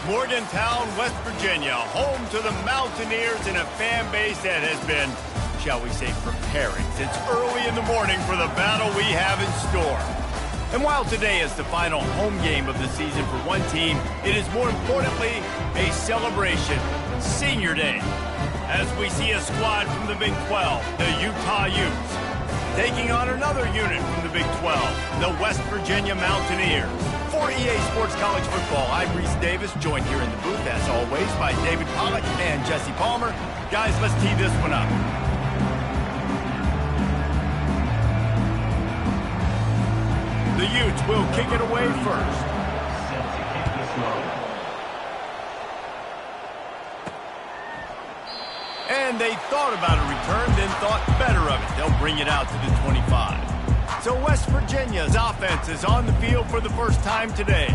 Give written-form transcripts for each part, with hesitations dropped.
Morgantown, West Virginia, home to the Mountaineers and a fan base that has been, shall we say, preparing since early in the morning for the battle we have in store. And while today is the final home game of the season for one team, it is more importantly a celebration, Senior Day, as we see a squad from the Big 12, the Utah Utes, taking on another unit from the Big 12, the West Virginia Mountaineers. For EA Sports College Football, I'm Reese Davis, joined here in the booth, as always, by David Pollack and Jesse Palmer. Guys, let's tee this one up. The Utes will kick it away first. And they thought about a return, then thought better of it. They'll bring it out to the 25. So West Virginia's offense is on the field for the first time today.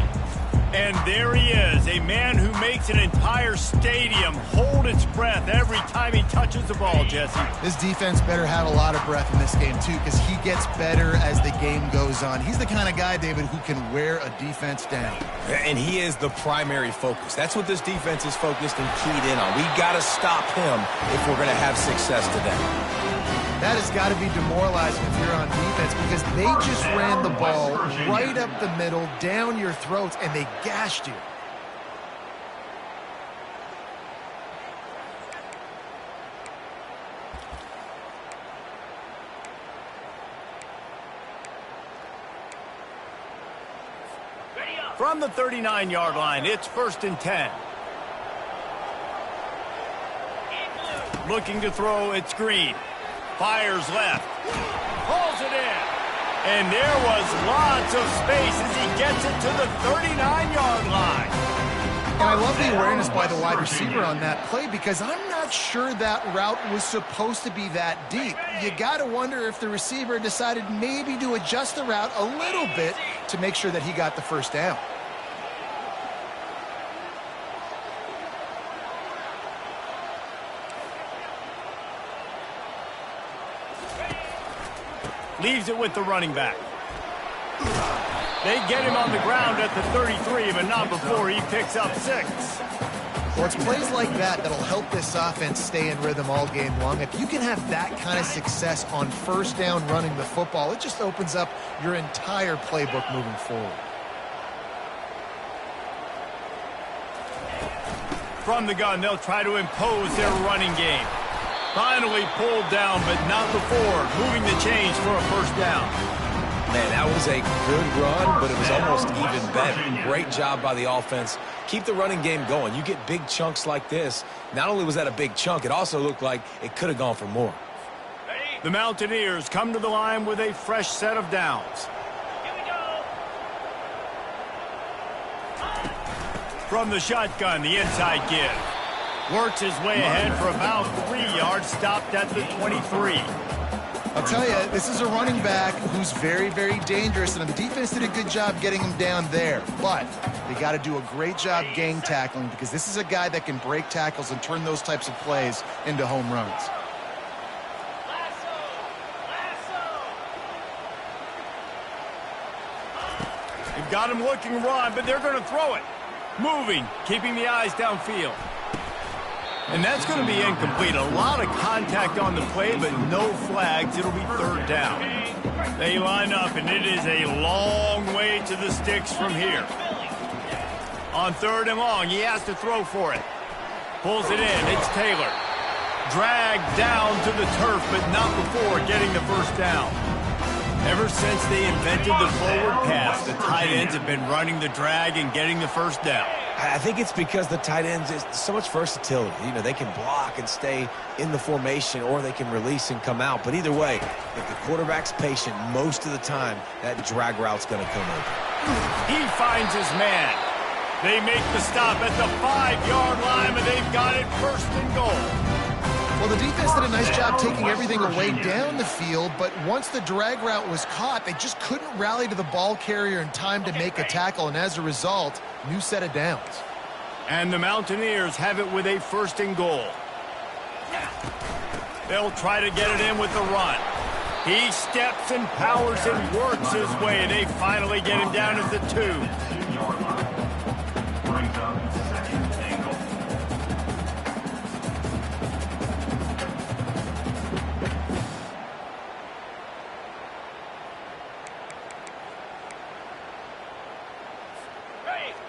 And there he is, a man who makes an entire stadium hold its breath every time he touches the ball, Jesse. This defense better have a lot of breath in this game, too, because he gets better as the game goes on. He's the kind of guy, David, who can wear a defense down. And he is the primary focus. That's what this defense is focused and keyed in on. We got to stop him if we're going to have success today. That has got to be demoralizing if you're on defense because they just ran the ball right up the middle, down your throats, and they gashed you. From the 39-yard line, it's 1st and 10. Looking to throw, it's Green. Fires left. Pulls it in. And there was lots of space as he gets it to the 39-yard line. And I love the awareness by the wide receiver on that play because I'm not sure that route was supposed to be that deep. You got to wonder if the receiver decided maybe to adjust the route a little bit to make sure that he got the first down. Leaves it with the running back. They get him on the ground at the 33, but not before he picks up 6. Well, it's plays like that that'll help this offense stay in rhythm all game long. If you can have that kind of success on first down running the football, it just opens up your entire playbook moving forward. From the gun, they'll try to impose their running game. Finally pulled down, but not before moving the chains for a first down. Man, that was a good run, but it was almost even better. Great job by the offense. Keep the running game going. You get big chunks like this. Not only was that a big chunk, it also looked like it could have gone for more. The Mountaineers come to the line with a fresh set of downs. From the shotgun, the inside give. Works his way ahead for about 3 yards, stopped at the 23. I'll tell you, this is a running back who's very, very dangerous, and the defense did a good job getting him down there. But they got to do a great job gang tackling because this is a guy that can break tackles and turn those types of plays into home runs. They've got him looking run, but they're going to throw it. Moving, keeping the eyes downfield. And that's going to be incomplete. A lot of contact on the play, but no flags. It'll be 3rd down. They line up, and it is a long way to the sticks from here. On 3rd and long, he has to throw for it. Pulls it in. It's Taylor. Dragged down to the turf, but not before getting the first down. Ever since they invented the forward pass, the tight ends have been running the drag and getting the first down. I think it's because the tight ends is so much versatility. You know, they can block and stay in the formation, or they can release and come out. But either way, if the quarterback's patient most of the time, that drag route's going to come over. He finds his man. They make the stop at the 5-yard line, and they've got it 1st and goal. Well, the defense did a nice job taking everything away down the field, but once the drag route was caught, they just couldn't rally to the ball carrier in time to make a tackle, and as a result, new set of downs. And the Mountaineers have it with a 1st and goal. They'll try to get it in with the run. He steps and powers and works his way. They finally get him down at the 2.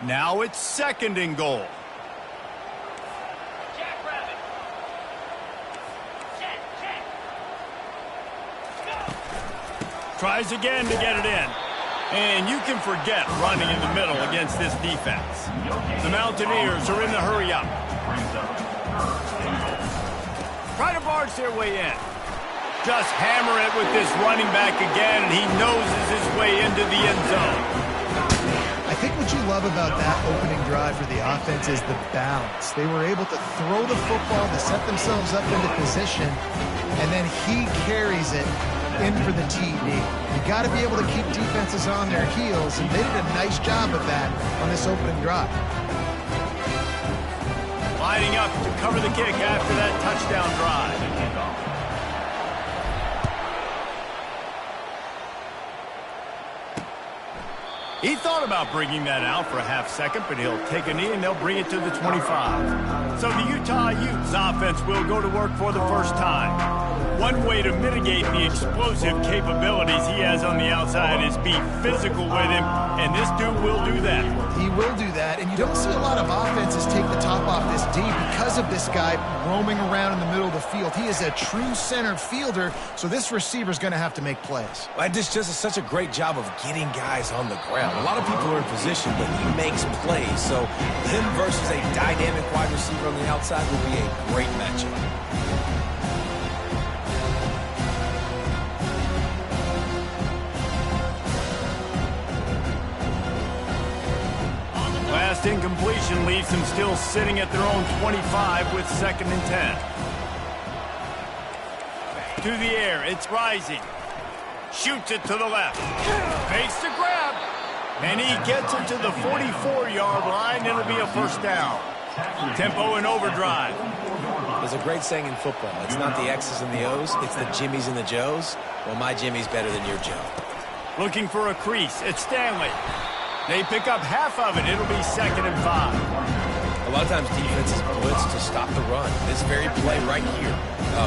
Now it's 2nd and goal. Tries again to get it in. And you can forget running in the middle against this defense. The Mountaineers are in the hurry-up. Try to barge their way in. Just hammer it with this running back again, and he noses his way into the end zone. I think what you love about that opening drive for the offense is the balance. They were able to throw the football to set themselves up into position, and then he carries it in for the TD. You got to be able to keep defenses on their heels, and they did a nice job of that on this opening drive. Lining up to cover the kick after that touchdown drive. He thought about bringing that out for a half second, but he'll take a knee and they'll bring it to the 25. So the Utah Utes offense will go to work for the first time. One way to mitigate the explosive capabilities he has on the outside is be physical with him, and this dude will do that. He will do that, and you don't see a lot of offenses take the top off this D because of this guy roaming around in the middle of the field. He is a true center fielder, so this receiver's going to have to make plays. Well, this just is such a great job of getting guys on the ground. A lot of people are in position, but he makes plays, so him versus a dynamic wide receiver on the outside will be a great matchup. Last incompletion leaves them still sitting at their own 25 with 2nd and 10. To the air, it's Rising. Shoots it to the left. Fakes the grab. And he gets it to the 44-yard line. It'll be a first down. Tempo and overdrive. There's a great saying in football. It's not the X's and the O's, it's the Jimmies and the Joes. Well, my Jimmy's better than your Joe. Looking for a crease. It's Stanley. They pick up half of it. It'll be 2nd and 5. A lot of times defenses blitz to stop the run. This very play right here,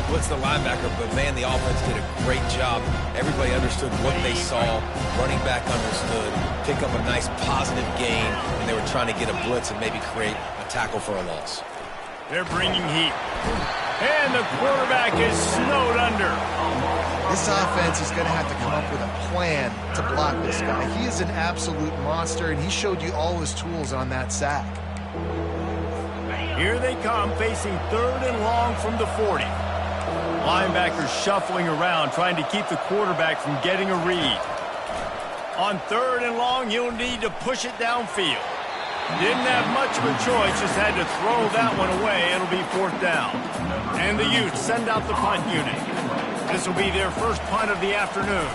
blitz the linebacker, but man, the offense did a great job. Everybody understood what they saw. Running back understood. Pick up a nice positive gain when they were trying to get a blitz and maybe create a tackle for a loss. They're bringing heat. And the quarterback is snowed under. This offense is going to have to come up with a plan to block this guy. He is an absolute monster, and he showed you all his tools on that sack. Here they come, facing 3rd and long from the 40. Linebackers shuffling around, trying to keep the quarterback from getting a read. On 3rd and long, you'll need to push it downfield. Didn't have much of a choice, just had to throw that one away. It'll be 4th down. And the Utes send out the punt unit. This will be their first punt of the afternoon.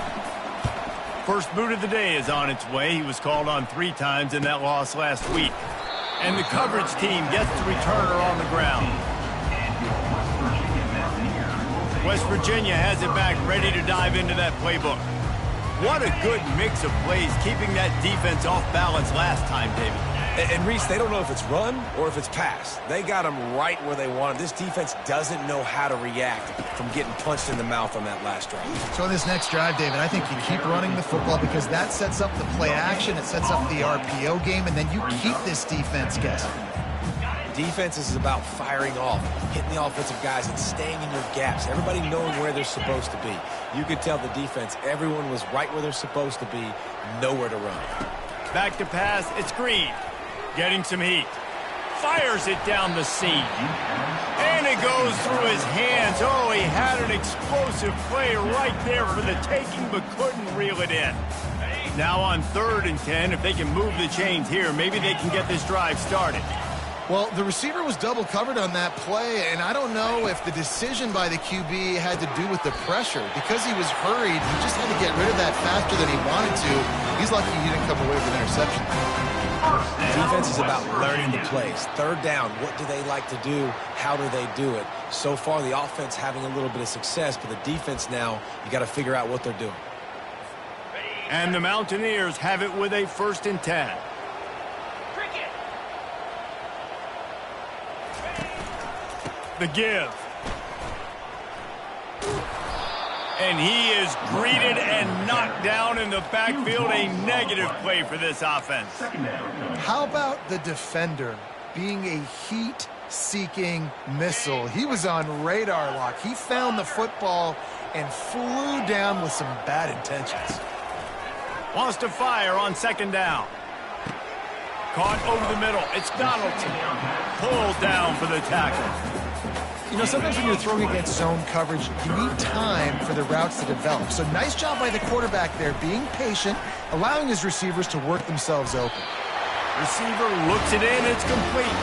First boot of the day is on its way. He was called on 3 times in that loss last week. And the coverage team gets the returner on the ground. West Virginia has it back, ready to dive into that playbook. What a good mix of plays, keeping that defense off balance last time, David. And Reese, they don't know if it's run or if it's pass. They got them right where they want them. This defense doesn't know how to react from getting punched in the mouth on that last drive. So on this next drive, David, I think you keep running the football because that sets up the play action, it sets up the RPO game, and then you keep this defense guessing. Defense is about firing off, hitting the offensive guys, and staying in your gaps. Everybody knowing where they're supposed to be. You could tell the defense, everyone was right where they're supposed to be, nowhere to run. Back to pass, it's Green. Getting some heat. Fires it down the seam. And it goes through his hands. Oh, he had an explosive play right there for the taking, but couldn't reel it in. Now on 3rd and 10, if they can move the chains here, maybe they can get this drive started. Well, the receiver was double covered on that play, and I don't know if the decision by the QB had to do with the pressure. Because he was hurried, he just had to get rid of that faster than he wanted to. He's lucky he didn't come away with an interception. Defense is about learning the plays. 3rd down, what do they like to do? How do they do it? So far, the offense having a little bit of success, but the defense now, you got to figure out what they're doing. And the Mountaineers have it with a 1st and 10. The give. And he is greeted and knocked down in the backfield. A negative play for this offense. How about the defender being a heat-seeking missile? He was on radar lock. He found the football and flew down with some bad intentions. Wants to fire on second down. Caught over the middle. It's Donaldson. Pulled down for the tackle. You know, sometimes when you're throwing against zone coverage, you need time for the routes to develop. So nice job by the quarterback there, being patient, allowing his receivers to work themselves open. Receiver looks it in. It's complete.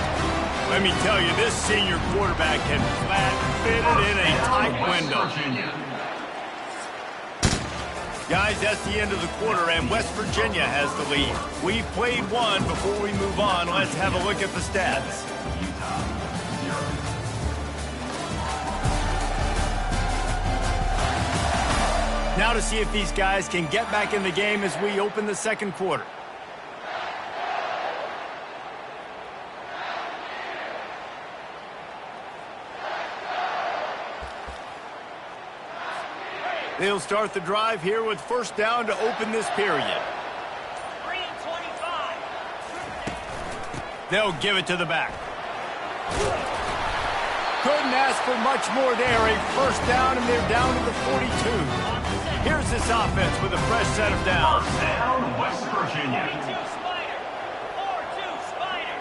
Let me tell you, this senior quarterback can flat fit it in a tight window. Guys, that's the end of the quarter, and West Virginia has the lead. We've played one. Before we move on, let's have a look at the stats. Now to see if these guys can get back in the game as we open the second quarter. They'll start the drive here with first down to open this period. 3:25. They'll give it to the back. Couldn't ask for much more there. A first down, and they're down to the 42. Here's this offense with a fresh set of downs. Down, West Virginia. 42 Spider. 4-2 Spider.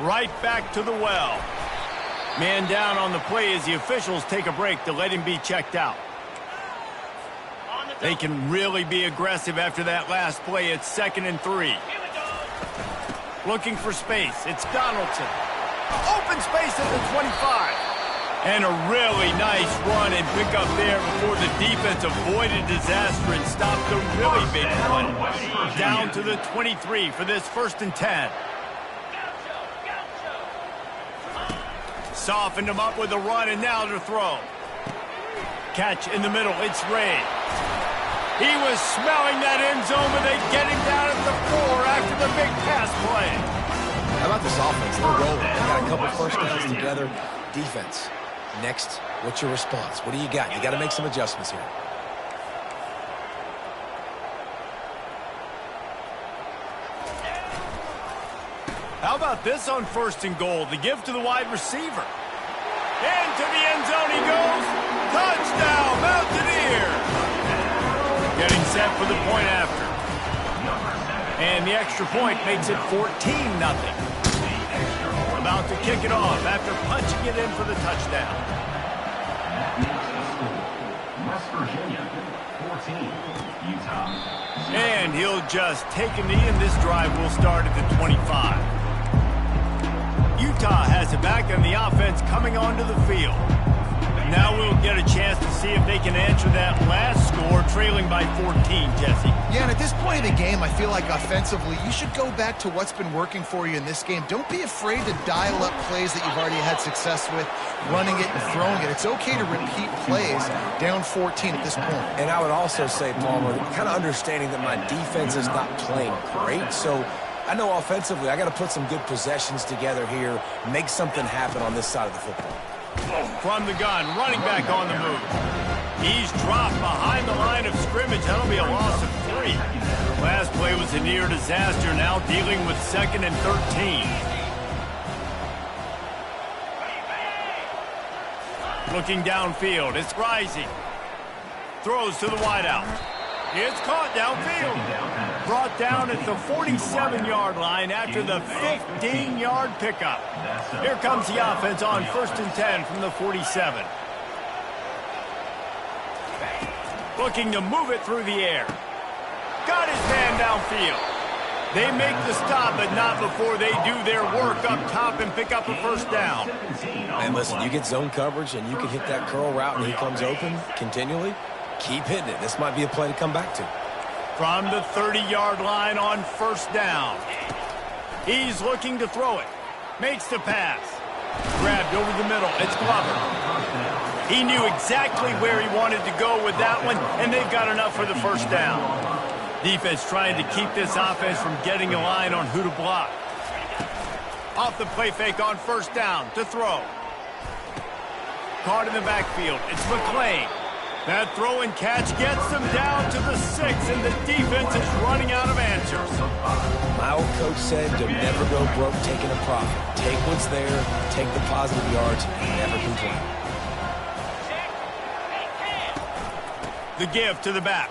Right back to the well. Man down on the play as the officials take a break to let him be checked out. They can really be aggressive after that last play. It's 2nd and 3. Looking for space. It's Donaldson. Open space at the 25. And a really nice run and pick up there before the defense avoided disaster and stopped a really big play. Down to the 23 for this 1st and 10. Softened him up with a run, and now to throw. Catch in the middle. It's Ray. He was smelling that end zone, but they get him down at the 4 after the big pass play. How about this offense? They're rolling. They got a couple first downs together. Defense. Next, what's your response? What do you got? You got to make some adjustments here. How about this on 1st and goal? The give to the wide receiver. Into the end zone he goes. Touchdown, Mountaineers. Getting set for the point after. And the extra point makes it 14-0. About to kick it off after punching it in for the touchdown. West Virginia, 14. Utah. And he'll just take a knee, and this drive will start at the 25. Utah has it back, and the offense coming onto the field. Now we'll get a chance to see if they can answer that last score, trailing by 14, Jesse. Yeah, and at this point in the game, I feel like offensively, you should go back to what's been working for you in this game. Don't be afraid to dial up plays that you've already had success with, running it and throwing it. It's okay to repeat plays down 14 at this point. And I would also say, Palmer, kind of understanding that my defense is not playing great, so I know offensively I got to put some good possessions together here, make something happen on this side of the football. From the gun, running back on the move. He's dropped behind the line of scrimmage. That'll be a loss of 3. Last play was a near disaster, now dealing with 2nd and 13. Looking downfield, it's Rising. Throws to the wideout. It's caught downfield. Brought down at the 47-yard line after the 15-yard pickup. Here comes the offense on 1st and 10 from the 47. Looking to move it through the air. Got his man downfield. They make the stop, but not before they do their work up top and pick up a first down. And listen, you get zone coverage and you can hit that curl route and he comes open continually. Keep hitting it. This might be a play to come back to. From the 30-yard line on 1st down. He's looking to throw it. Makes the pass. Grabbed over the middle. It's Glover. He knew exactly where he wanted to go with that one, and they've got enough for the first down. Defense trying to keep this offense from getting a line on who to block. Off the play fake on 1st down to throw. caught in the backfield. It's McClain. That throw and catch gets them down to the 6, and the defense is running out of answers. My old coach said to never go broke taking a profit. Take what's there, take the positive yards, and never complain. The give to the back.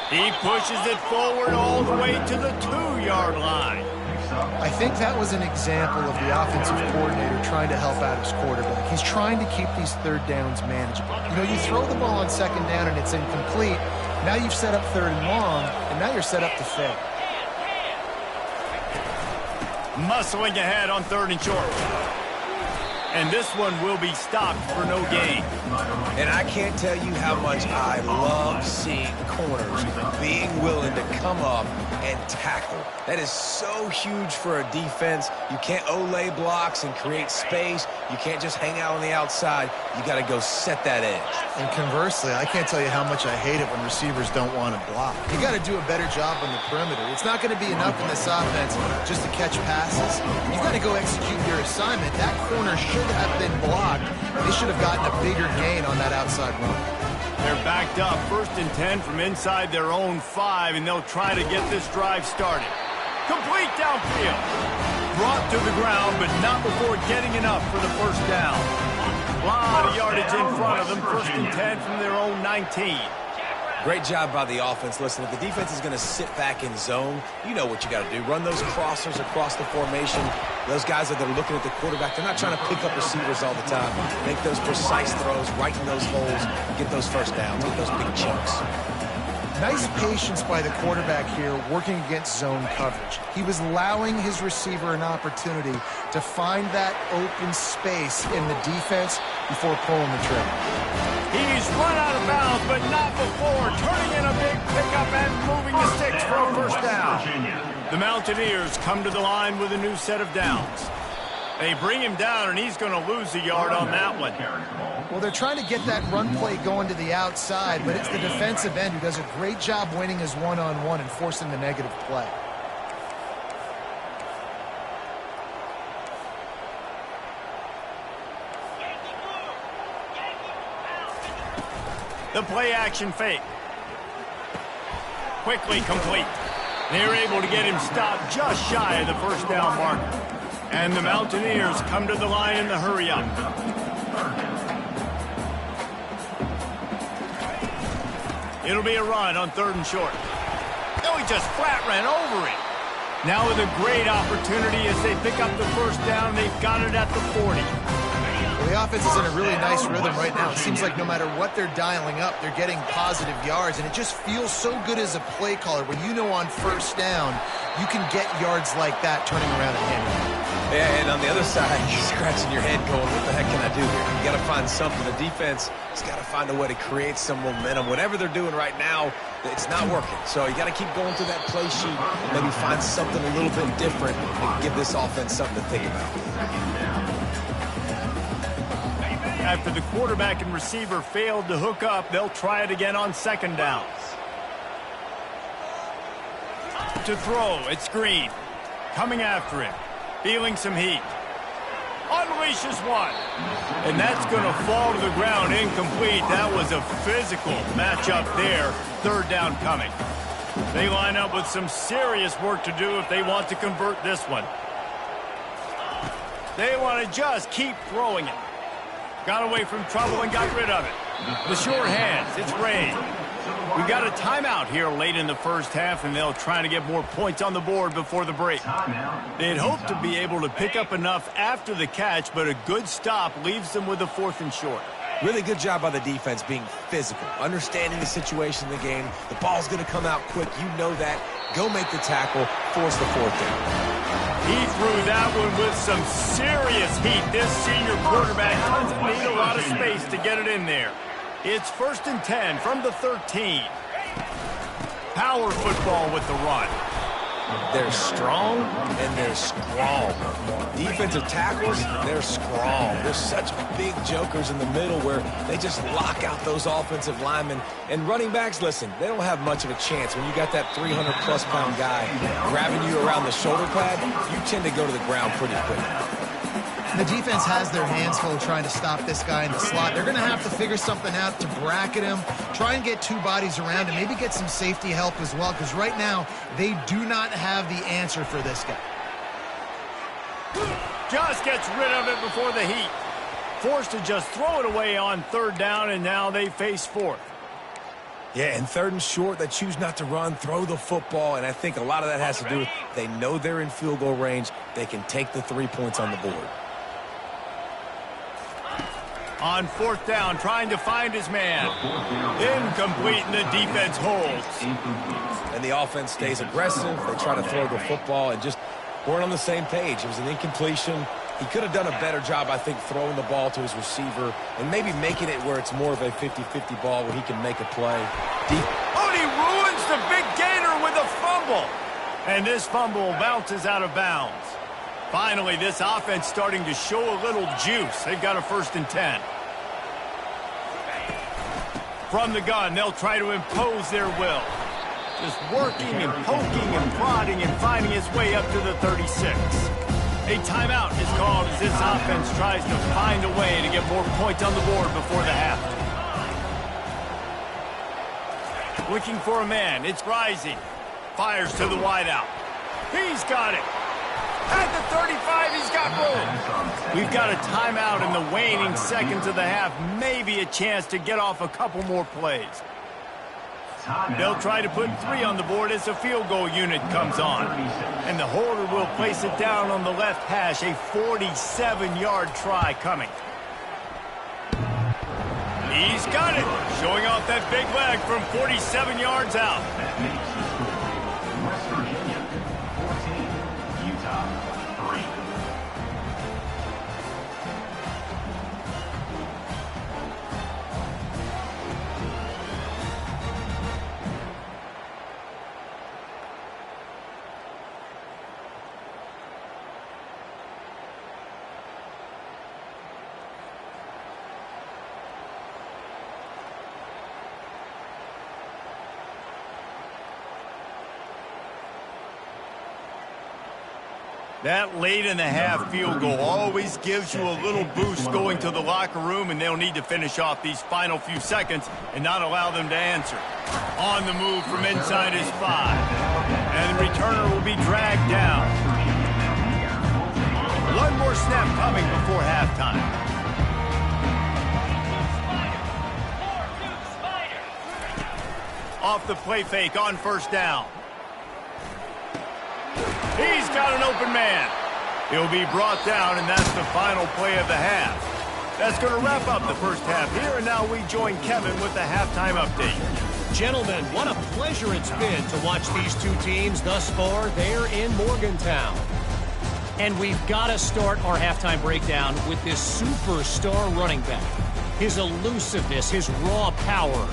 He pushes it forward all the way to the 2-yard line. I think that was an example of the offensive coordinator trying to help out his quarterback. He's trying to keep these third downs manageable. You know, you throw the ball on second down and it's incomplete. Now you've set up third and long, and now you're set up to fail. Muscling ahead on 3rd and short. And this one will be stopped for no gain. And I can't tell you how much I love seeing corners being willing to come up and tackle. That is so huge for a defense. You can't olay blocks and create space. You can't just hang out on the outside. You got to go set that edge. And conversely, I can't tell you how much I hate it when receivers don't want to block. You got to do a better job on the perimeter. It's not going to be enough in this offense just to catch passes. You got to go execute your assignment. That corner should have been blocked. They should have gotten a bigger gain on that outside run. They're backed up 1st and 10 from inside their own 5, and they'll try to get this drive started. Complete downfield. Brought to the ground, but not before getting enough for the 1st down. A lot of yardage in front of them. 1st and 10 from their own 19. Great job by the offense. Listen, if the defense is going to sit back in zone, you know what you got to do. Run those crossers across the formation. Those guys that are looking at the quarterback, they're not trying to pick up receivers all the time. Make those precise throws, right in those holes, get those 1st downs, get those big chunks. Nice patience by the quarterback here working against zone coverage. He was allowing his receiver an opportunity to find that open space in the defense before pulling the trigger. He's run out of bounds, but not before turning in a big pickup and moving the sticks for a 1st down. The Mountaineers come to the line with a new set of downs. They bring him down, and he's going to lose a yard on that one. Well, they're trying to get that run play going to the outside, but it's the defensive end who does a great job winning his one-on-one and forcing the negative play. The play-action fake. Quickly complete. They're able to get him stopped just shy of the 1st down marker. And the Mountaineers come to the line in the hurry-up. It'll be a run on 3rd and short. No, he just flat ran over it. Now with a great opportunity as they pick up the 1st down. They've got it at the 40. Well, the offense is in a really nice rhythm right now. It seems like no matter what they're dialing up, they're getting positive yards, and it just feels so good as a play caller when you know on 1st down you can get yards like that turning around and handling it. Yeah, and on the other side, you're scratching your head going, what the heck can I do here? You got to find something. The defense has got to find a way to create some momentum. Whatever they're doing right now, it's not working. So you got to keep going through that play sheet and maybe find something a little bit different and give this offense something to think about. After the quarterback and receiver failed to hook up, they'll try it again on 2nd downs. To throw, it's Green. Coming after him. Feeling some heat. Unleashes one. And that's going to fall to the ground incomplete. That was a physical matchup there. 3rd down coming. They line up with some serious work to do if they want to convert this one. They want to just keep throwing it. Got away from trouble and got rid of it. The sure hands, it's Ray. We've got a timeout here late in the 1st half, and they'll try to get more points on the board before the break. They'd hope to be able to pick up enough after the catch, but a good stop leaves them with a 4th and short. Really good job by the defense being physical, understanding the situation in the game. The ball's going to come out quick. You know that. Go make the tackle, force the 4th down. He threw that one with some serious heat. This senior quarterback doesn't need a lot of space to get it in there. It's 1st and 10 from the 13. Power football with the run. They're strong and they're strong. Defensive tackles, they're strong. There's such big jokers in the middle where they just lock out those offensive linemen. And running backs, listen, they don't have much of a chance. When you got that 300-plus pound guy grabbing you around the shoulder pad, you tend to go to the ground pretty quick. The defense has their hands full trying to stop this guy in the slot. They're going to have to figure something out to bracket him, try and get two bodies around him, maybe get some safety help as well, because right now they do not have the answer for this guy. Just gets rid of it before the heat. Forced to just throw it away on third down, and now they face fourth. Yeah, and third and short, they choose not to run, throw the football, and I think a lot of that has to do with they know they're in field goal range. They can take the 3 points on the board. On fourth down, trying to find his man. Incomplete, and the defense holds. And the offense stays aggressive. They try to throw the football and just weren't on the same page. It was an incompletion. He could have done a better job, I think, throwing the ball to his receiver and maybe making it where it's more of a 50-50 ball where he can make a play. Oh, and he ruins the big gainer with a fumble. And this fumble bounces out of bounds. Finally, this offense starting to show a little juice. They've got a 1st and 10. From the gun, they'll try to impose their will. Just working and poking and prodding and finding his way up to the 36. A timeout is called as this offense tries to find a way to get more points on the board before the half. Looking for a man. It's Rising. Fires to the wideout. He's got it. At the 35, he's got room. We've got a timeout in the waning seconds of the half. Maybe a chance to get off a couple more plays. They'll try to put 3 on the board as the field goal unit comes on. And the holder will place it down on the left hash. A 47-yard try coming. He's got it. Showing off that big leg from 47 yards out. West Virginia, 14, Utah, 3. That late in the half field goal always gives you a little boost going to the locker room, and they'll need to finish off these final few seconds and not allow them to answer. On the move from inside his 5. And the returner will be dragged down. One more snap coming before halftime. Off the play fake on 1st down. He's got an open man. He'll be brought down, and that's the final play of the half. That's going to wrap up the first half here, and now we join Kevin with the halftime update. Gentlemen, what a pleasure it's been to watch these two teams thus far there in Morgantown. And we've got to start our halftime breakdown with this superstar running back. His elusiveness, his raw power.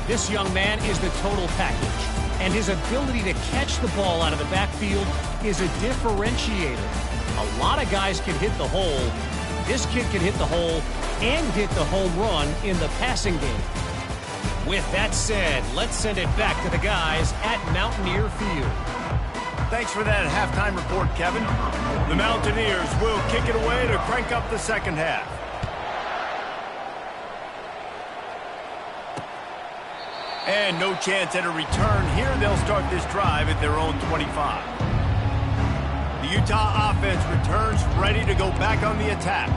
This young man is the total package. And his ability to catch the ball out of the backfield is a differentiator. A lot of guys can hit the hole. This kid can hit the hole and hit the home run in the passing game. With that said, let's send it back to the guys at Mountaineer Field. Thanks for that halftime report, Kevin. The Mountaineers will kick it away to crank up the second half. And no chance at a return here. They'll start this drive at their own 25. The Utah offense returns ready to go back on the attack.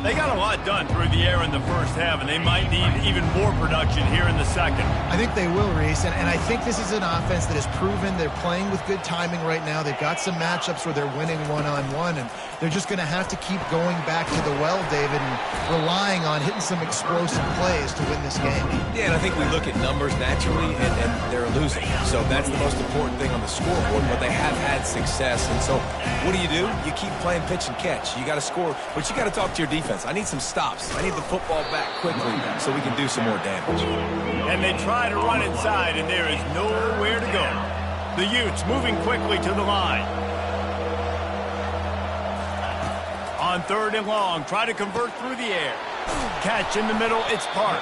They got a lot done through the air in the first half, and they might need even more production here in the second. I think they will, Reese, and I think this is an offense that has proven they're playing with good timing right now. They've got some matchups where they're winning one-on-one, and they're just going to have to keep going back to the well, David, and relying on hitting some explosive plays to win this game. Yeah, and I think we look at numbers naturally, and they're losing. So that's the most important thing on the scoreboard, but they have had success. And so what do? You keep playing pitch and catch. You got to score, but you got to talk to your defense. I need some stops. I need the football back quickly so we can do some more damage. And they try to run inside, and there is nowhere to go. The Utes moving quickly to the line. On 3rd and long, try to convert through the air. Catch in the middle, it's Parks.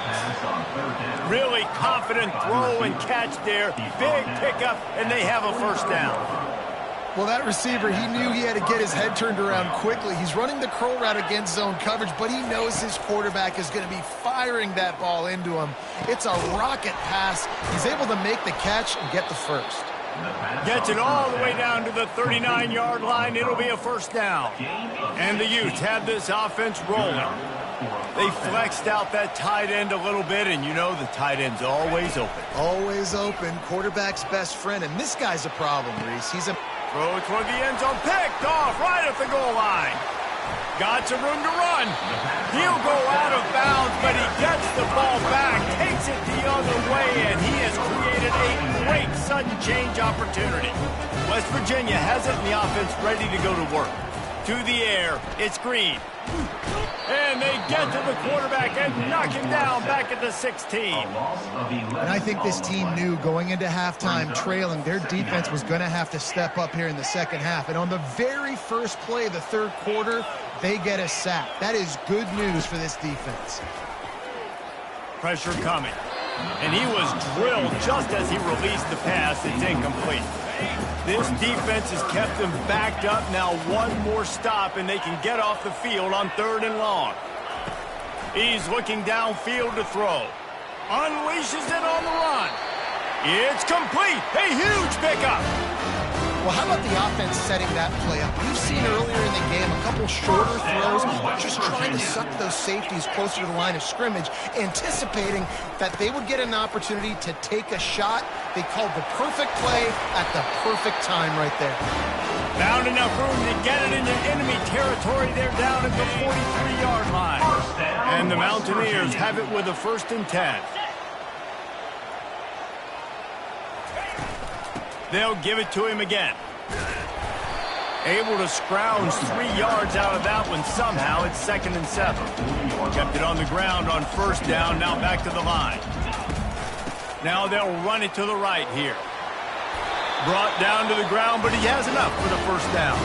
Really confident throw and catch there. Big pickup, and they have a 1st down. Well, that receiver, he knew he had to get his head turned around quickly. He's running the curl route against zone coverage, but he knows his quarterback is going to be firing that ball into him. It's a rocket pass. He's able to make the catch and get the first. Gets it all the way down to the 39-yard line. It'll be a first down. And the Utes have this offense rolling. They flexed out that tight end a little bit, and you know the tight end's always open. Always open. Quarterback's best friend, and this guy's a problem, Reese. He's a... Throw toward the end zone. Picked off right at the goal line. Got some room to run. He'll go out of bounds, but he gets the ball back, takes it the other way, and he has created a great sudden change opportunity. West Virginia has it in the offense ready to go to work. To the air, it's Green. And they get to the quarterback and knock him down back at the 16. And I think this team knew going into halftime trailing, their defense was going to have to step up here in the second half. And on the very first play of the third quarter, they get a sack. That is good news for this defense. Pressure coming. And he was drilled just as he released the pass. It's incomplete. This defense has kept them backed up. Now one more stop, and they can get off the field on 3rd and long. He's looking downfield to throw. Unleashes it on the run. It's complete. A huge pickup. Well, how about the offense setting that play up? We've seen earlier in the game a couple shorter throws, just trying to suck those safeties closer to the line of scrimmage, anticipating that they would get an opportunity to take a shot. They called the perfect play at the perfect time right there. Found enough room to get it into enemy territory. They're down at the 43-yard line. And the Mountaineers have it with a 1st and 10. They'll give it to him again. Able to scrounge 3 yards out of that one somehow. It's 2nd and 7. Kept it on the ground on 1st down. Now back to the line. Now they'll run it to the right here. Brought down to the ground, but he has enough for the 1st down.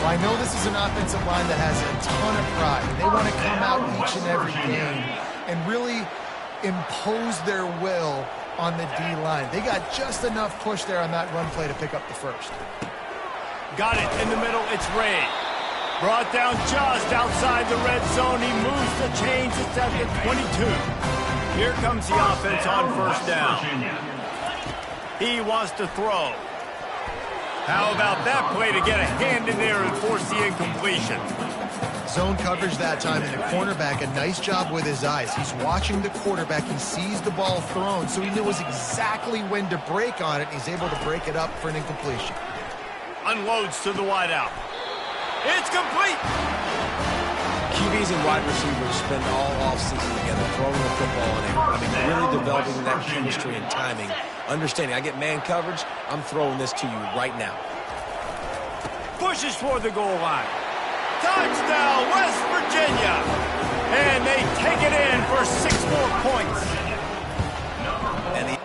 Well, I know this is an offensive line that has a ton of pride. They want to come out each and every game and really impose their will on the D-line. They got just enough push there on that run play to pick up the 1st. Got it in the middle. It's Ray. Brought down just outside the red zone. He moves the chains. It's at the 22. Here comes the offense on 1st down. He wants to throw. How about that play to get a hand in there and force the incompletion? Zone coverage that time, and the cornerback, a nice job with his eyes. He's watching the quarterback. He sees the ball thrown, so he knows exactly when to break on it. He's able to break it up for an incompletion. Unloads to the wideout. It's complete. QBs and wide receivers spend all offseason together throwing the football in air. I mean, really developing that chemistry and timing. Understanding, I get man coverage, I'm throwing this to you right now. Pushes toward the goal line. Touchdown, West Virginia. And they take it in for 6 more points. And the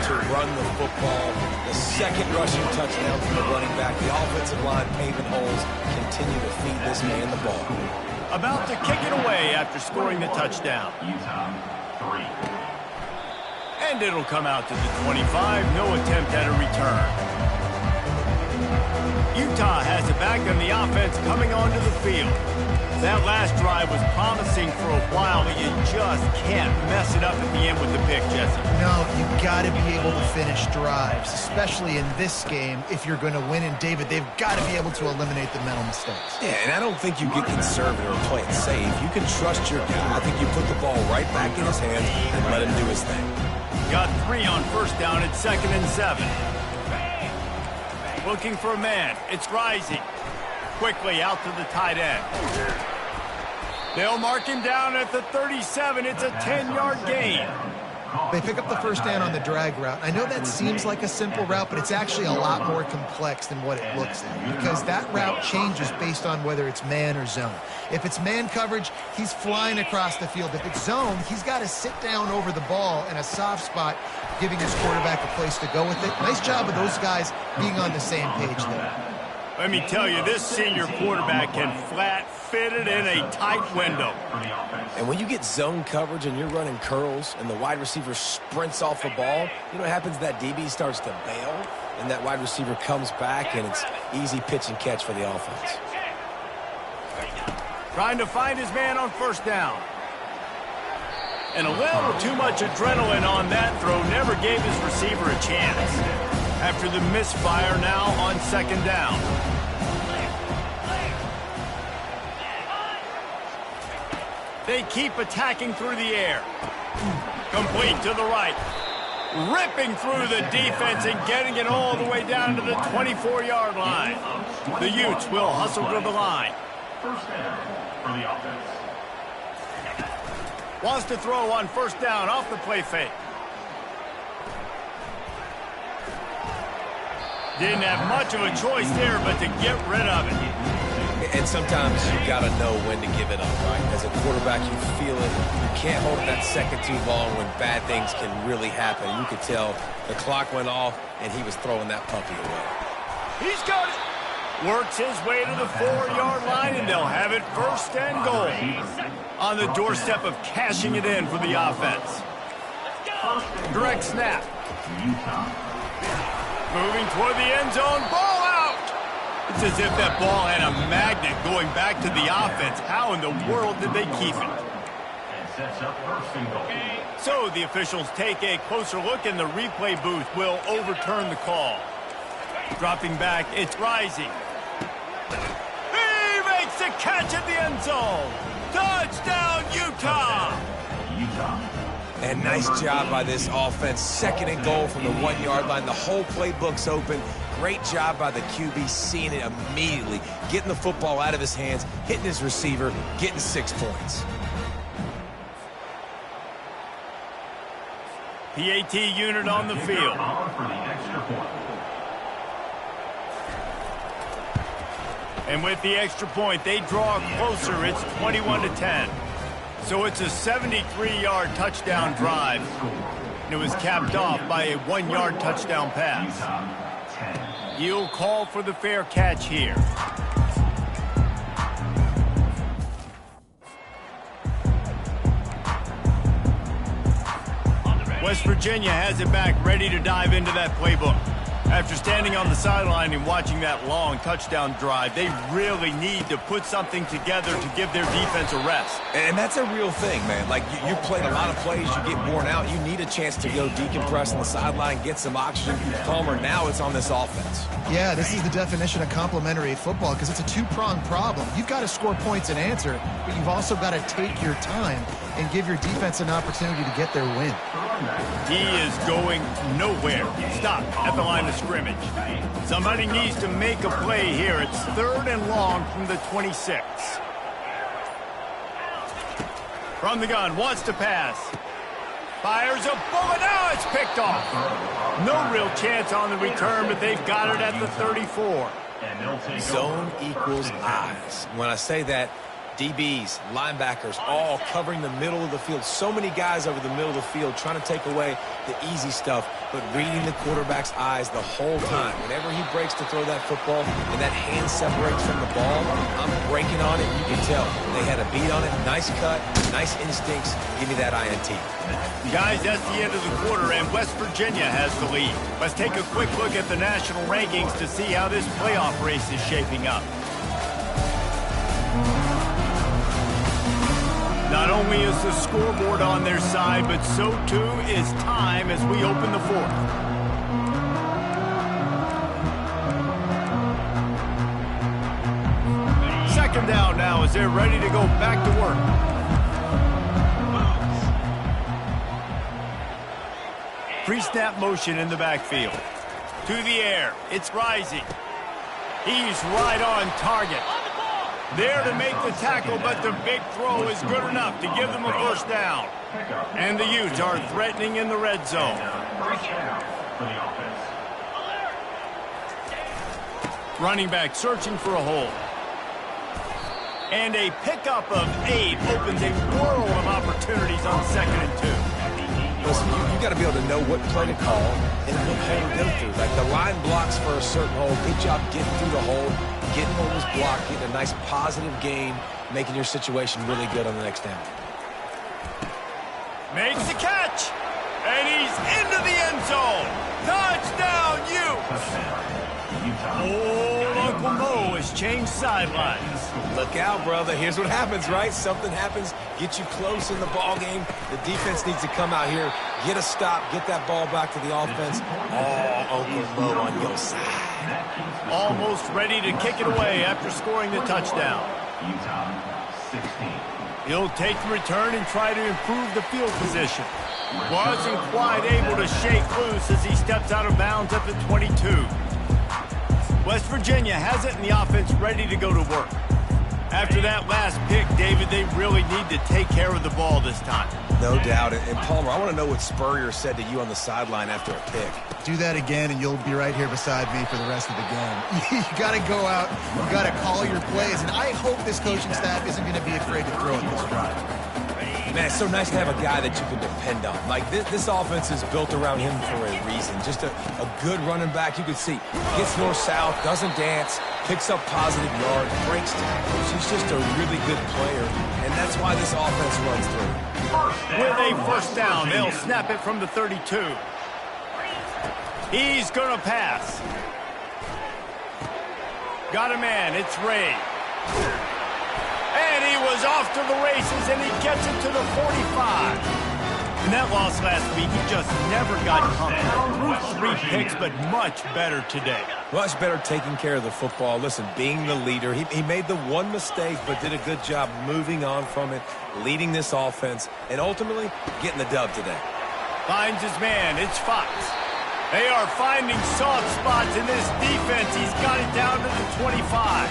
To run the football, the second rushing touchdown from the running back. The offensive line paving holes, continue to feed this man the ball. About to kick it away after scoring the touchdown. Utah, 3. And it'll come out to the 25. No attempt at a return. Utah has it back on the offense coming onto the field. That last drive was promising for a while, but you just can't mess it up at the end with the pick, Jesse. No, you've got to be able to finish drives, especially in this game. If you're going to win, and David, they've got to be able to eliminate the mental mistakes. Yeah, and I don't think you get conservative or play it safe. You can trust your guy. I think you put the ball right back in his hands and let him do his thing. Got 3 on first down at 2nd and 7. Looking for a man. It's Rising. Quickly out to the tight end. They'll mark him down at the 37. It's a 10-yard gain. They pick up the first down on the drag route. I know that seems like a simple route, but it's actually a lot more complex than what it looks like, because that route changes based on whether it's man or zone. If it's man coverage, he's flying across the field. If it's zone, he's got to sit down over the ball in a soft spot, giving his quarterback a place to go with it. Nice job of those guys being on the same page there. Let me tell you, this senior quarterback can flat fit it in a tight window. And when you get zone coverage and you're running curls and the wide receiver sprints off the ball, you know what happens? That DB starts to bail, and that wide receiver comes back, and it's easy pitch and catch for the offense. Trying to find his man on first down. And a little too much adrenaline on that throw. Never gave his receiver a chance. After the misfire, now on 2nd down. They keep attacking through the air. Complete to the right. Ripping through the defense and getting it all the way down to the 24-yard line. The Utes will hustle to the line. First down for the offense. Wants to throw on first down off the play fake. Didn't have much of a choice there, but to get rid of it. And sometimes you got to know when to give it up, right? As a quarterback, you feel it. You can't hold it that second too long when bad things can really happen. You could tell the clock went off, and he was throwing that puppy away. He's got it. Works his way to the 4-yard line, and they'll have it 1st and goal. On the doorstep of cashing it in for the offense. Direct snap. Moving toward the end zone. Ball out. It's as if that ball had a magnet going back to the offense. How in the world did they keep it? And sets up 1st and goal. So the officials take a closer look, and the replay booth will overturn the call. Dropping back, it's Rising. He makes the catch at the end zone. Touchdown, Utah! And nice job by this offense. 2nd and goal from the 1-yard line. The whole playbook's open. Great job by the QB, seeing it immediately, getting the football out of his hands, hitting his receiver, getting 6 points. PAT unit on the field. And with the extra point, they draw closer. It's 21-10. So it's a 73-yard touchdown drive. And it was capped off by a 1-yard touchdown pass. You'll call for the fair catch here. West Virginia has it back, ready to dive into that playbook. After standing on the sideline and watching that long touchdown drive, they really need to put something together to give their defense a rest. And that's a real thing, man. Like, you played a lot of plays, you get worn out, you need a chance to go decompress on the sideline, get some oxygen. Palmer, now it's on this offense. Yeah, this is the definition of complementary football, because it's a two-pronged problem. You've got to score points and answer, but you've also got to take your time and give your defense an opportunity to get their win. He is going nowhere. Stop at the line of scrimmage. Somebody needs to make a play here. It's 3rd and long from the 26. From the gun, wants to pass. Fires a bullet. Now it's picked off. No real chance on the return, but they've got it at the 34. Zone equals eyes. When I say that, DBs, linebackers, all covering the middle of the field. So many guys over the middle of the field trying to take away the easy stuff, but reading the quarterback's eyes the whole time. Whenever he breaks to throw that football and that hand separates from the ball, I'm breaking on it. You can tell they had a beat on it. Nice cut, nice instincts. Give me that INT. Guys, that's the end of the quarter, and West Virginia has the lead. Let's take a quick look at the national rankings to see how this playoff race is shaping up. Not only is the scoreboard on their side, but so too is time as we open the fourth. Second down now as they're ready to go back to work. Pre-snap motion in the backfield. To the air. It's rising. He's right on target. There to make the tackle, but the big throw is good enough to give them a first down. And the Utes are threatening in the red zone. Running back searching for a hole. And a pickup of 8 opens a world of opportunities on 2nd and 2. Listen, you got to be able to know what play to call and what hole to go through. Like the line blocks for a certain hole. Good job getting through the hole, getting what was blocked, getting a nice positive gain, making your situation really good on the next down. Makes the catch, and he's into the end zone. Touchdown, Utes! Old Uncle Mo has changed sidelines. Look out, brother. Here's what happens, right? Something happens, get you close in the ball game. The defense needs to come out here, get a stop, get that ball back to the offense. Oh, Uncle Mo on your side. Almost ready to kick it away after scoring the touchdown. He'll take the return and try to improve the field position. Wasn't quite able to shake loose as he steps out of bounds at the 22. West Virginia has it, and the offense ready to go to work. After that last pick, David, they really need to take care of the ball this time. No doubt. And Palmer, I want to know what Spurrier said to you on the sideline after a pick. Do that again, and you'll be right here beside me for the rest of the game. You got to go out, you got to call your plays, and I hope this coaching staff isn't going to be afraid to throw at this drive. Man, it's so nice to have a guy that you can depend on. Like, this offense is built around him for a reason. Just a good running back. You can see, gets north-south, doesn't dance, picks up positive yards, breaks tackles. He's just a really good player, and that's why this offense runs through. With a first down, they'll snap it from the 32. He's going to pass. Got a man. It's Ray. And he was off to the races, and he gets it to the 45. In that loss last week, he just never got pumped. 3 picks, but much better today. Much better taking care of the football. Listen, being the leader, he made the one mistake, but did a good job moving on from it, leading this offense, and ultimately getting the dub today. Finds his man. It's Fox. They are finding soft spots in this defense. He's got it down to the 25.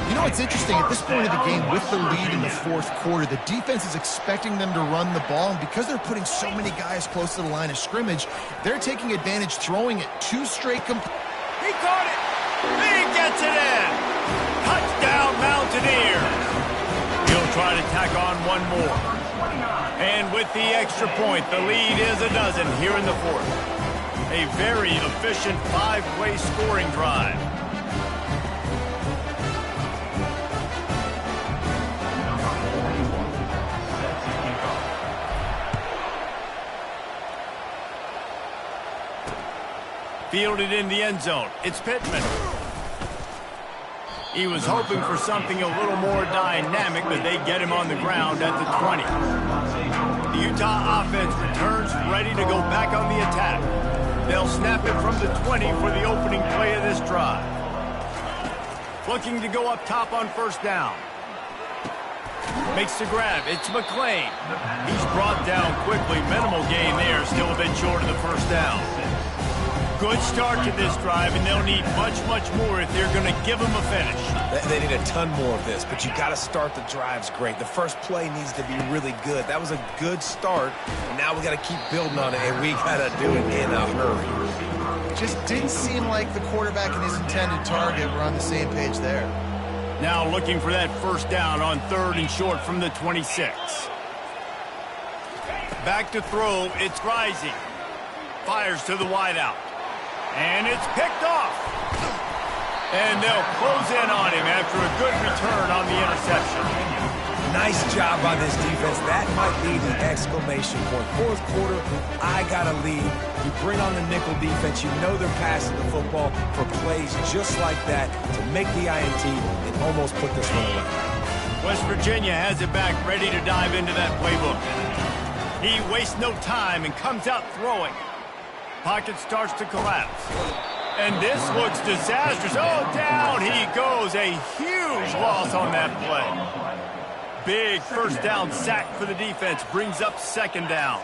You know what's interesting? At this point of the game, with the lead in the fourth quarter, the defense is expecting them to run the ball, and because they're putting so many guys close to the line of scrimmage, they're taking advantage, throwing it 2 straight. He caught it! He gets it in! Touchdown, Mountaineers! He'll try to tack on one more. And with the extra point, the lead is a dozen here in the fourth. A very efficient 5-play scoring drive. Fielded in the end zone. It's Pittman. He was hoping for something a little more dynamic, but they get him on the ground at the 20. The Utah offense returns ready to go back on the attack. They'll snap it from the 20 for the opening play of this drive. Looking to go up top on first down. Makes the grab. It's McClain. He's brought down quickly. Minimal gain there. Still a bit short of the first down. Good start to this drive, and they'll need much, much more if they're going to give them a finish. They need a ton more of this, but you got to start the drives great. The first play needs to be really good. That was a good start. Now we got to keep building on it, and we got to do it in a hurry. Just didn't seem like the quarterback and his intended target were on the same page there. Now looking for that first down on 3rd and short from the 26. Back to throw, it's Rising. Fires to the wideout. And it's picked off. And they'll close in on him after a good return on the interception. Nice job by this defense. That might be the exclamation point. 4th quarter, I got a lead. You bring on the nickel defense. You know they're passing the football for plays just like that to make the INT and almost put this one away. West Virginia has it back, ready to dive into that playbook. He wastes no time and comes out throwing. Pocket starts to collapse. And this looks disastrous. Oh, down he goes. A huge loss on that play. Big first down sack for the defense. Brings up 2nd down.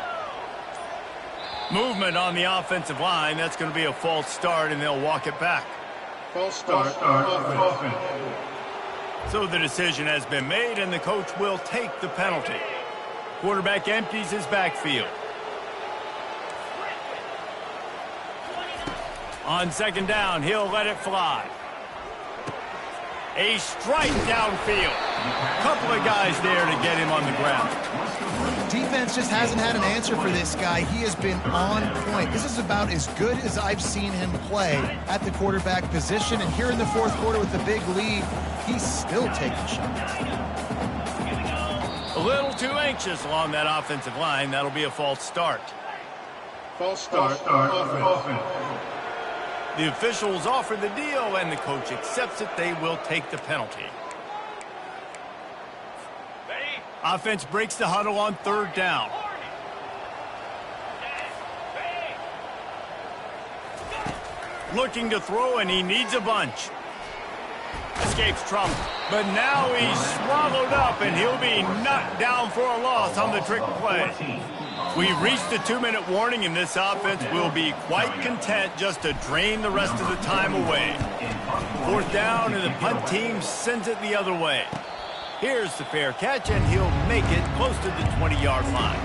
Movement on the offensive line. That's going to be a false start, and they'll walk it back. False start. Offense. So the decision has been made, and the coach will take the penalty. Quarterback empties his backfield. On 2nd down, he'll let it fly. A strike downfield. Couple of guys there to get him on the ground. Defense just hasn't had an answer for this guy. He has been on point. This is about as good as I've seen him play at the quarterback position. And here in the 4th quarter with the big lead, he's still taking shots. A little too anxious along that offensive line. That'll be a false start. False start. Offense. The officials offer the deal, and the coach accepts it. They will take the penalty. Offense breaks the huddle on 3rd down. Looking to throw, and he needs a bunch. Escapes trouble. But now he's swallowed up, and he'll be knocked down for a loss on the trick play. We've reached the 2-minute warning, and this offense will be quite content just to drain the rest of the time away. 4th down, and the punt team sends it the other way. Here's the fair catch, and he'll make it close to the 20-yard line.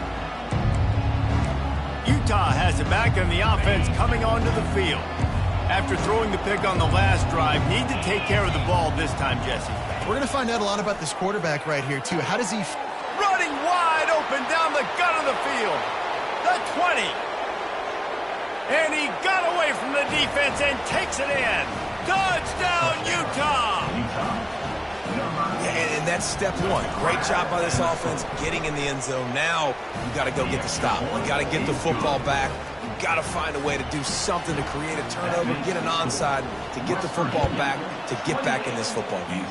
Utah has it back, and the offense coming onto the field. After throwing the pick on the last drive, need to take care of the ball this time, Jesse. We're going to find out a lot about this quarterback right here, too. How does he... Running wide open down the gut of the field. The 20. And he got away from the defense and takes it in. Touchdown, Utah! And that's step 1. Great job by this offense getting in the end zone. Now you got to go get the stop. You got to get the football back. You got to find a way to do something to create a turnover, get an onside, to get the football back, to get back in this football game.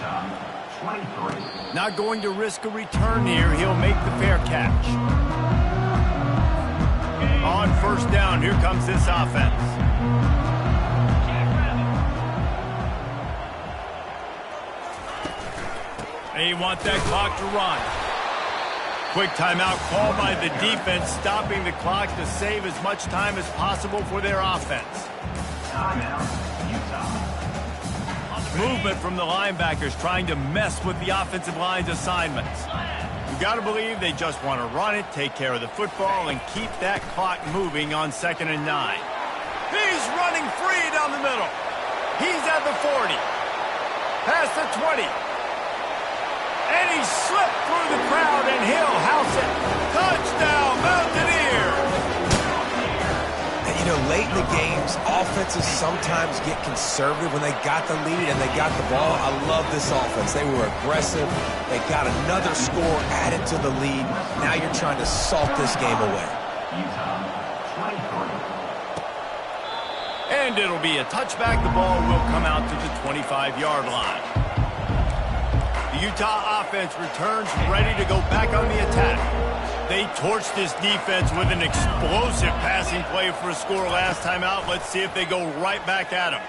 Not going to risk a return here. He'll make the fair catch. On 1st down, here comes this offense. They want that clock to run. Quick timeout called by the defense, stopping the clock to save as much time as possible for their offense. Movement from the linebackers trying to mess with the offensive line's assignments. You got to believe they just want to run it, take care of the football, and keep that clock moving on 2nd and 9. He's running free down the middle. He's at the 40. Past the 20. And he slipped through the crowd, and he'll house it. Touchdown, Mountaineers! And, you know, late in the games, offenses sometimes get conservative when they got the lead and they got the ball. I love this offense. They were aggressive. They got another score added to the lead. Now you're trying to salt this game away. And it'll be a touchback. The ball will come out to the 25-yard line. The Utah offense returns ready to go back on the attack. They torched this defense with an explosive passing play for a score last time out. Let's see if they go right back at him.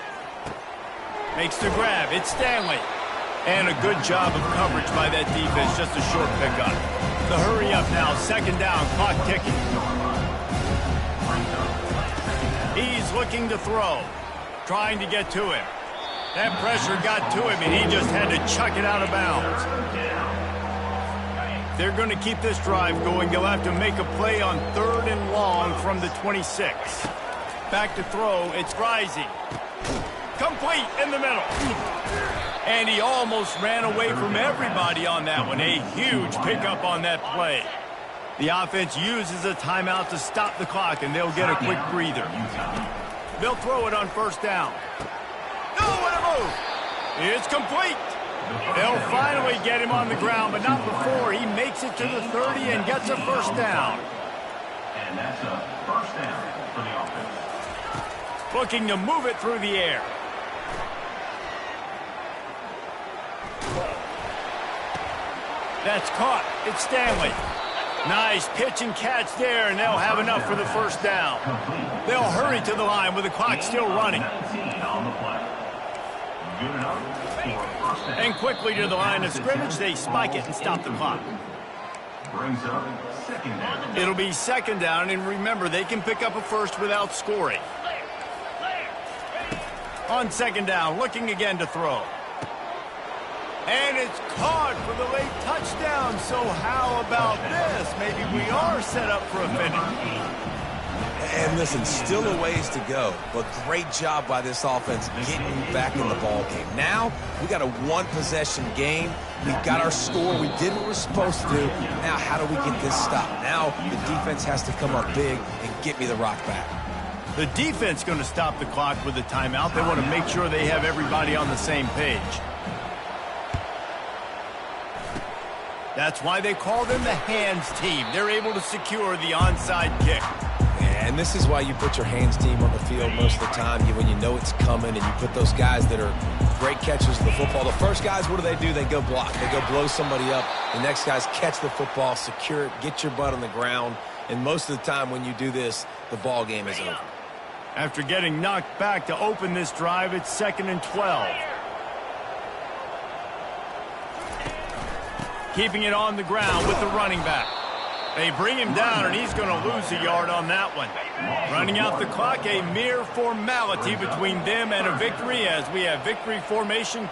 Makes the grab. It's Stanley. And a good job of coverage by that defense. Just a short pickup. The hurry up now. 2nd down. Clock ticking. He's looking to throw. Trying to get to him. That pressure got to him, and he just had to chuck it out of bounds. They're going to keep this drive going. They'll have to make a play on 3rd and long from the 26. Back to throw. It's Rising. Complete in the middle. And he almost ran away from everybody on that one. A huge pickup on that play. The offense uses a timeout to stop the clock, and they'll get a quick breather. They'll throw it on first down. Oh, what a move! It's complete. They'll finally get him on the ground, but not before he makes it to the 30 and gets a first down. And that's a first down for the offense. Looking to move it through the air. That's caught. It's Stanley. Nice pitch and catch there, and they'll have enough for the first down. They'll hurry to the line with the clock still running. And quickly to the line of scrimmage, they spike it and stop the clock. Brings up second down. It'll be second down, and remember, they can pick up a first without scoring. On second down, looking again to throw. And it's caught for the late touchdown. So how about this? Maybe we are set up for a finish. And listen, still a ways to go, but great job by this offense getting back in the ball game. Now, we got a one-possession game. We got our score. We did what we're supposed to do. Now, how do we get this stopped? Now, the defense has to come up big and get me the rock back. The defense going to stop the clock with the timeout. They want to make sure they have everybody on the same page. That's why they call them the hands team. They're able to secure the onside kick. And this is why you put your hands team on the field most of the time when you know it's coming, and you put those guys that are great catchers of the football. The first guys, what do? They go block. They go blow somebody up. The next guys catch the football, secure it, get your butt on the ground. And most of the time when you do this, the ball game is over. After getting knocked back to open this drive, it's 2nd and 12. Keeping it on the ground with the running back. They bring him down, and he's going to lose a yard on that one. Running out the clock, a mere formality between them and a victory as we have victory formation